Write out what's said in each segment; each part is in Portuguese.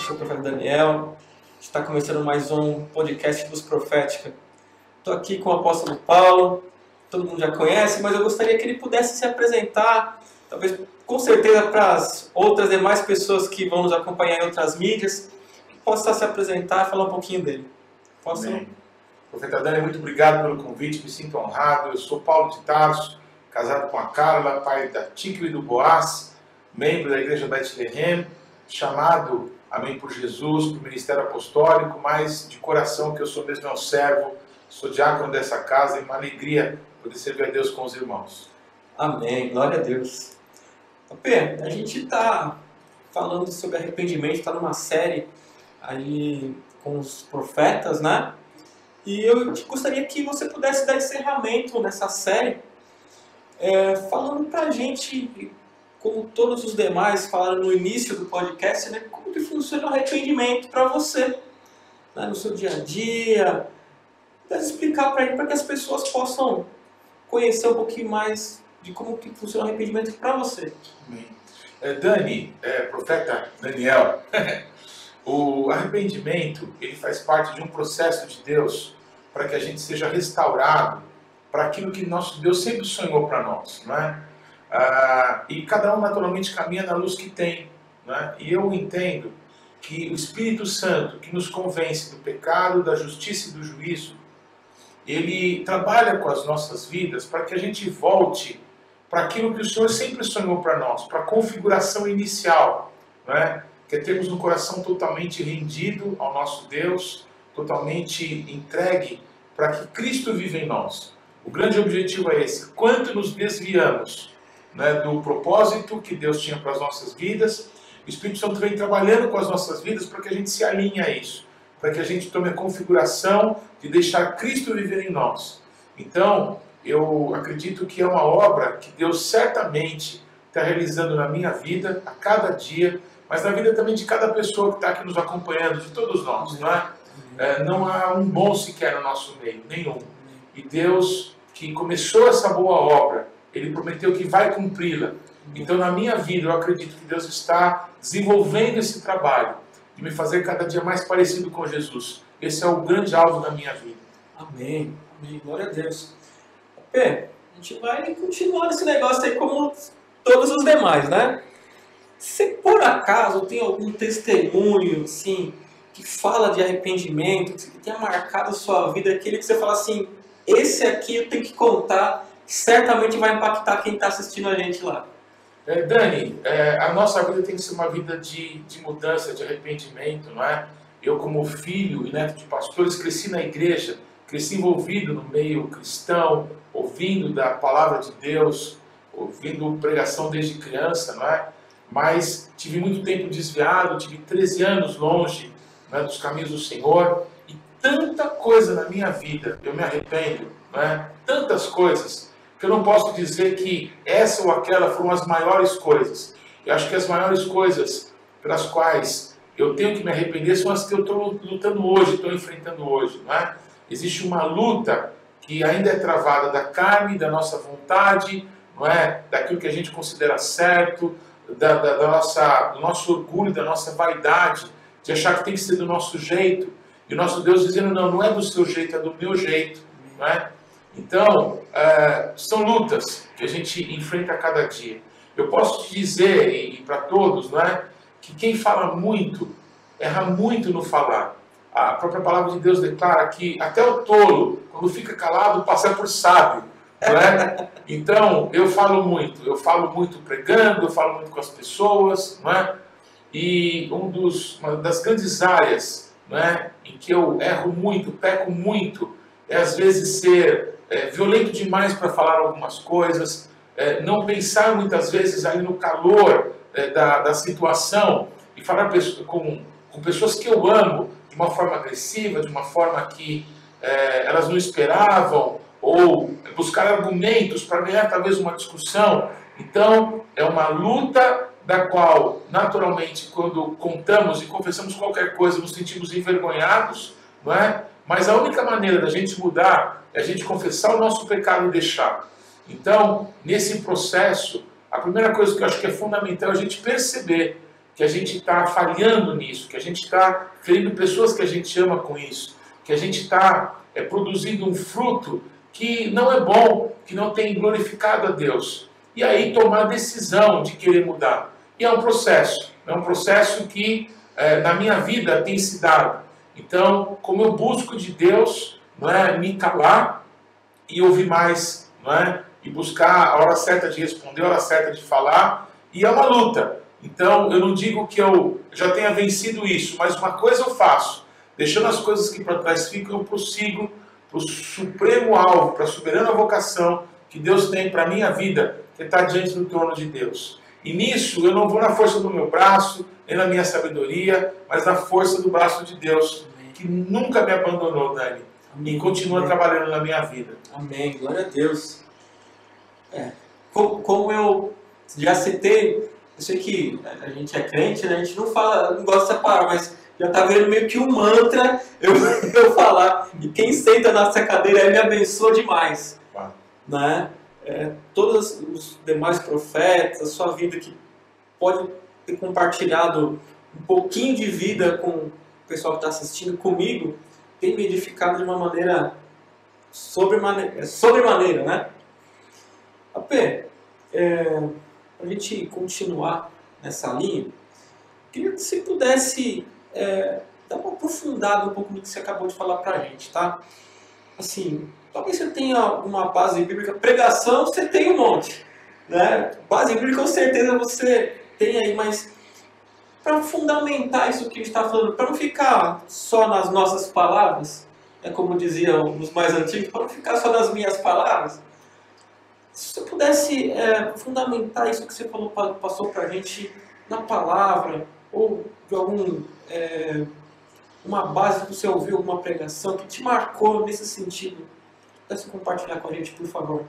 sou o profeta Daniel. A gente está começando mais um podcast Luz Profética. Estou aqui com o apóstolo Paulo, todo mundo já conhece, mas eu gostaria que ele pudesse se apresentar, talvez com certeza para as outras demais pessoas que vão nos acompanhar em outras mídias, que possa se apresentar e falar um pouquinho dele. Amém. Profeta Dani, muito obrigado pelo convite, me sinto honrado. Eu sou Paulo de Tarso, casado com a Carla, pai da Tica e do Boaz, membro da Igreja Bethlehem, chamado, amém, por Jesus, para o ministério apostólico, mas de coração que eu sou mesmo um servo, sou diácono dessa casa e uma alegria poder servir a Deus com os irmãos. Amém, glória a Deus. Pê, a gente está falando sobre arrependimento, está numa série aí com os profetas, né? E eu gostaria que você pudesse dar encerramento nessa série, falando pra gente, como todos os demais falaram no início do podcast, né, como que funciona o arrependimento para você, né, no seu dia a dia. Pode explicar para ele, para que as pessoas possam conhecer um pouquinho mais de como que funciona o arrependimento para você. Amém. Dani, profeta Daniel, o arrependimento, ele faz parte de um processo de Deus para que a gente seja restaurado para aquilo que nosso Deus sempre sonhou para nós, não é? E cada um naturalmente caminha na luz que tem, não é? E eu entendo que o Espírito Santo, que nos convence do pecado, da justiça e do juízo, ele trabalha com as nossas vidas para que a gente volte para aquilo que o Senhor sempre sonhou para nós, para a configuração inicial, não é? Que é termos um coração totalmente rendido ao nosso Deus, totalmente entregue para que Cristo viva em nós. O grande objetivo é esse. Quanto nos desviamos, né, do propósito que Deus tinha para as nossas vidas, o Espírito Santo vem trabalhando com as nossas vidas para que a gente se alinhe a isso, para que a gente tome a configuração de deixar Cristo viver em nós. Então, eu acredito que é uma obra que Deus certamente está realizando na minha vida, a cada dia, mas na vida também de cada pessoa que está aqui nos acompanhando, de todos nós, não é? Não há um bom sequer no nosso meio, nenhum. E Deus, que começou essa boa obra, Ele prometeu que vai cumpri-la. Então, na minha vida, eu acredito que Deus está desenvolvendo esse trabalho de me fazer cada dia mais parecido com Jesus. Esse é o grande alvo da minha vida. Amém. Amém. Glória a Deus. Pê, a gente vai continuar nesse negócio aí como todos os demais, né? Se por acaso tem algum testemunho, assim, que fala de arrependimento, que tenha marcado a sua vida, aquele que você fala assim, esse aqui eu tenho que contar, que certamente vai impactar quem está assistindo a gente lá. Dani, a nossa vida tem que ser uma vida de mudança, de arrependimento, não é? Eu, como filho e neto de pastores, cresci na igreja, cresci envolvido no meio cristão, ouvindo da palavra de Deus, ouvindo pregação desde criança, não é? Mas tive muito tempo desviado, tive 13 anos longe, não é, dos caminhos do Senhor, e tanta coisa na minha vida, eu me arrependo, não é? Tantas coisas, que eu não posso dizer que essa ou aquela foram as maiores coisas. Eu acho que as maiores coisas pelas quais eu tenho que me arrepender são as que eu estou lutando hoje, estou enfrentando hoje, não é? Existe uma luta que ainda é travada da carne, da nossa vontade, não é? Daquilo que a gente considera certo, do nosso orgulho, da nossa vaidade, de achar que tem que ser do nosso jeito, e o nosso Deus dizendo, não, não é do seu jeito, é do meu jeito, não é? Então, são lutas que a gente enfrenta a cada dia. Eu posso te dizer, e para todos, não é, que quem fala muito, erra muito no falar. A própria palavra de Deus declara que até o tolo, quando fica calado, passa por sábio. Não é? Então, eu falo muito pregando, eu falo muito com as pessoas, não é? E uma das grandes áreas, não é, em que eu erro muito, peco muito, é às vezes ser violento demais para falar algumas coisas, não pensar muitas vezes ali no calor da situação e falar com pessoas que eu amo de uma forma agressiva, de uma forma que elas não esperavam, ou buscar argumentos para ganhar talvez uma discussão. Então, é uma luta da qual, naturalmente, quando contamos e confessamos qualquer coisa, nos sentimos envergonhados, não é? Mas a única maneira da gente mudar é a gente confessar o nosso pecado e deixar. Então, nesse processo, a primeira coisa que eu acho que é fundamental é a gente perceber que a gente está falhando nisso, que a gente está ferindo pessoas que a gente ama com isso, que a gente está produzindo um fruto que não é bom, que não tem glorificado a Deus. E aí tomar a decisão de querer mudar. E é um processo que na minha vida tem se dado. Então, como eu busco de Deus, não é, me calar e ouvir mais, não é, e buscar a hora certa de responder, a hora certa de falar, e é uma luta. Então, eu não digo que eu já tenha vencido isso, mas uma coisa eu faço, deixando as coisas que para trás ficam, eu prossigo para o supremo alvo, para a soberana vocação que Deus tem para a minha vida, que está diante do trono de Deus. E nisso eu não vou na força do meu braço, nem na minha sabedoria, mas na força do braço de Deus, que nunca me abandonou, Dani, e continua trabalhando na minha vida. Amém, glória a Deus. Como eu já citei, eu sei que a gente é crente, né? A gente não gosta dessa palavra, mas já está vendo meio que um mantra eu falar. E quem senta nessa cadeira aí me abençoa demais. Né? Todos os demais profetas, a sua vida que pode ter compartilhado um pouquinho de vida com o pessoal que está assistindo comigo, tem me edificado de uma maneira sobremaneira, né? AP, para a gente continuar nessa linha, queria que você pudesse dar uma aprofundada um pouco no que você acabou de falar para a gente, tá? Assim, talvez você tenha alguma base bíblica. Pregação você tem um monte, né? Base bíblica com certeza você tem aí, mas para fundamentar isso que a gente está falando, para não ficar só nas nossas palavras, como diziam os mais antigos, para não ficar só nas minhas palavras, se você pudesse fundamentar isso que você falou, passou para a gente na palavra, ou de uma base que você ouviu, alguma pregação que te marcou nesse sentido, pudesse compartilhar com a gente, por favor.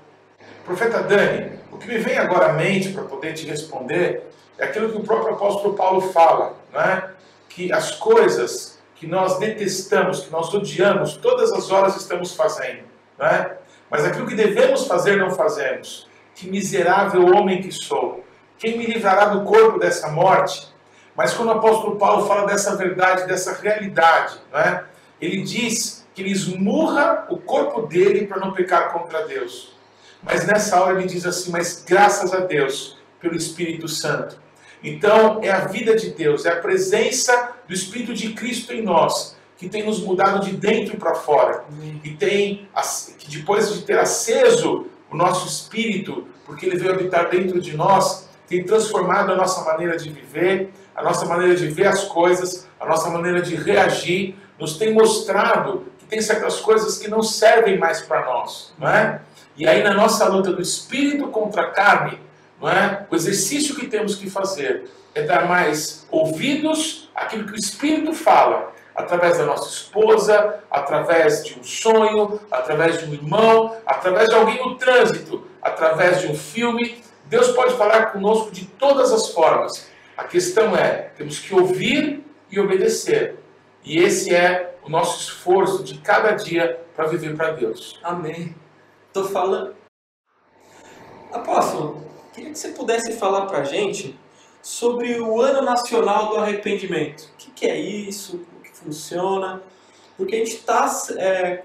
Profeta Dani, o que me vem agora à mente para poder te responder é aquilo que o próprio apóstolo Paulo fala, né? Que as coisas que nós detestamos, que nós odiamos, todas as horas estamos fazendo, né? Mas aquilo que devemos fazer, não fazemos. Que miserável homem que sou! Quem me livrará do corpo dessa morte? Mas quando o apóstolo Paulo fala dessa verdade, dessa realidade, né? Ele diz que ele esmurra o corpo dele para não pecar contra Deus. Mas nessa hora ele diz assim, mas graças a Deus pelo Espírito Santo. Então é a vida de Deus, é a presença do Espírito de Cristo em nós, que tem nos mudado de dentro para fora. E que depois de ter aceso o nosso espírito, porque ele veio habitar dentro de nós, tem transformado a nossa maneira de viver, a nossa maneira de ver as coisas, a nossa maneira de reagir, nos tem mostrado que tem certas coisas que não servem mais para nós, não é? E aí na nossa luta do espírito contra a carne, não é? O exercício que temos que fazer é dar mais ouvidos àquilo que o Espírito fala, através da nossa esposa, através de um sonho, através de um irmão, através de alguém no trânsito, através de um filme. Deus pode falar conosco de todas as formas. A questão é, temos que ouvir e obedecer. E esse é o nosso esforço de cada dia para viver para Deus. Amém. Estou falando. Apóstolo, queria que você pudesse falar para a gente sobre o Ano Nacional do Arrependimento. O que é isso? Como que funciona? Porque a gente está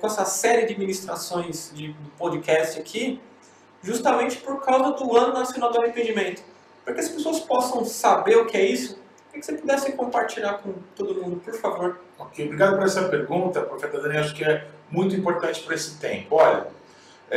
com essa série de ministrações de podcast aqui, justamente por causa do Ano Nacional do Arrependimento. Para que as pessoas possam saber o que é isso, queria que você pudesse compartilhar com todo mundo, por favor. Ok, obrigado por essa pergunta, profeta Daniel. Acho que é muito importante para esse tempo. Olha,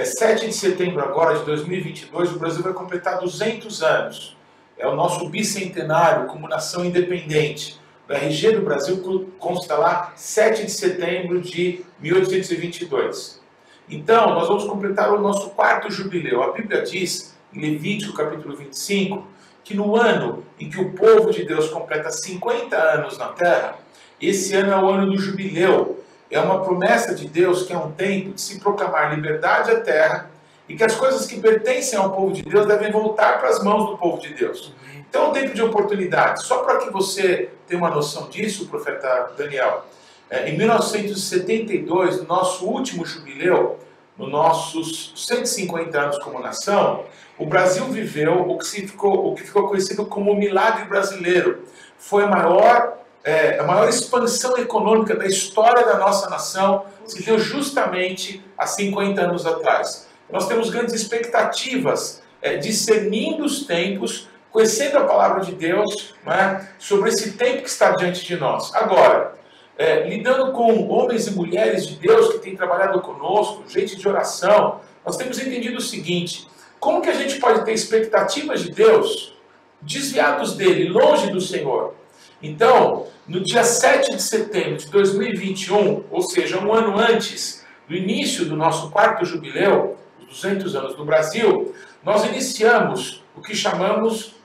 7 de setembro agora de 2022, o Brasil vai completar 200 anos. É o nosso bicentenário como nação independente. O RG do Brasil consta lá 7 de setembro de 1822. Então, nós vamos completar o nosso 4º jubileu. A Bíblia diz, em Levítico capítulo 25, que no ano em que o povo de Deus completa 50 anos na terra, esse ano é o ano do jubileu. É uma promessa de Deus que é um tempo de se proclamar liberdade à terra e que as coisas que pertencem ao povo de Deus devem voltar para as mãos do povo de Deus. Então é um tempo de oportunidade. Só para que você tenha uma noção disso, profeta Daniel, em 1972, no nosso último jubileu, nos nossos 150 anos como nação, o Brasil viveu o que ficou conhecido como o milagre brasileiro. Foi a maior expansão econômica da história da nossa nação, se deu justamente há 50 anos atrás. Nós temos grandes expectativas, discernindo os tempos, conhecendo a palavra de Deus, né, sobre esse tempo que está diante de nós. Agora, lidando com homens e mulheres de Deus que têm trabalhado conosco, gente de oração, nós temos entendido o seguinte: como que a gente pode ter expectativas de Deus desviados dele, longe do Senhor? Então, no dia 7 de setembro de 2021, ou seja, um ano antes do início do nosso 4º jubileu, os 200 anos do Brasil, nós iniciamos o que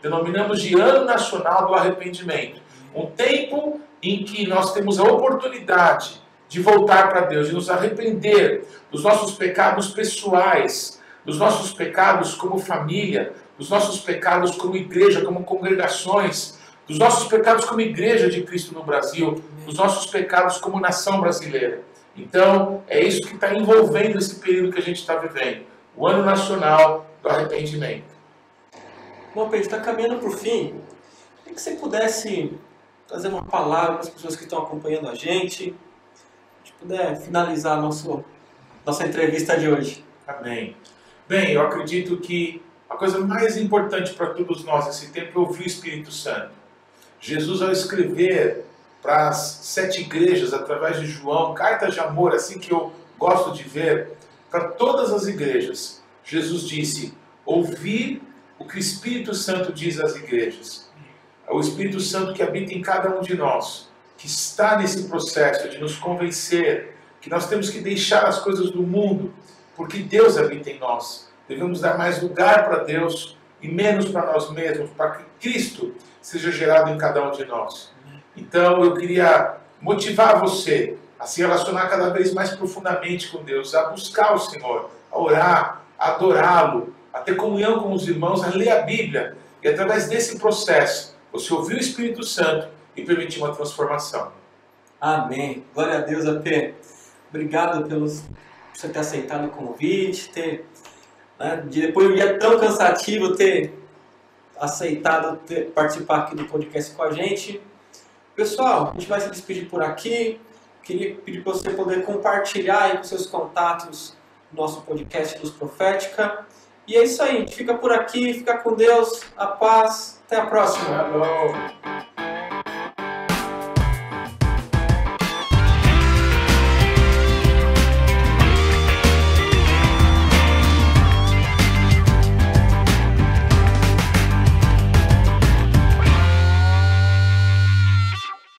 denominamos de Ano Nacional do Arrependimento. Um tempo em que nós temos a oportunidade de voltar para Deus, de nos arrepender dos nossos pecados pessoais, dos nossos pecados como família, dos nossos pecados como igreja, como congregações, dos nossos pecados como igreja de Cristo no Brasil, dos nossos pecados como nação brasileira. Então, é isso que está envolvendo esse período que a gente está vivendo, o Ano Nacional do Arrependimento. Bom, Pedro, está caminhando para o fim. Queria que você pudesse trazer uma palavra para as pessoas que estão acompanhando a gente puder finalizar nossa entrevista de hoje. Amém. Bem, eu acredito que a coisa mais importante para todos nós nesse tempo é ouvir o Espírito Santo. Jesus, ao escrever para as 7 igrejas, através de João, cartas de amor, assim que eu gosto de ver, para todas as igrejas, Jesus disse: ouvir o que o Espírito Santo diz às igrejas. É o Espírito Santo que habita em cada um de nós, que está nesse processo de nos convencer que nós temos que deixar as coisas do mundo, porque Deus habita em nós. Devemos dar mais lugar para Deus e menos para nós mesmos, para que Cristo seja gerado em cada um de nós. Então eu queria motivar você a se relacionar cada vez mais profundamente com Deus, a buscar o Senhor, a orar, a adorá-lo, a ter comunhão com os irmãos, a ler a Bíblia. E através desse processo, você ouvir o Espírito Santo e permitir uma transformação. Amém. Glória a Deus, AP. Obrigado por você ter aceitado o convite, depois de um dia tão cansativo, ter aceitado participar aqui do podcast com a gente. Pessoal, a gente vai se despedir por aqui. Queria pedir para você poder compartilhar aí com seus contatos o nosso podcast Luz Profética. E é isso aí, a gente fica por aqui, fica com Deus, a paz, até a próxima. Shalom.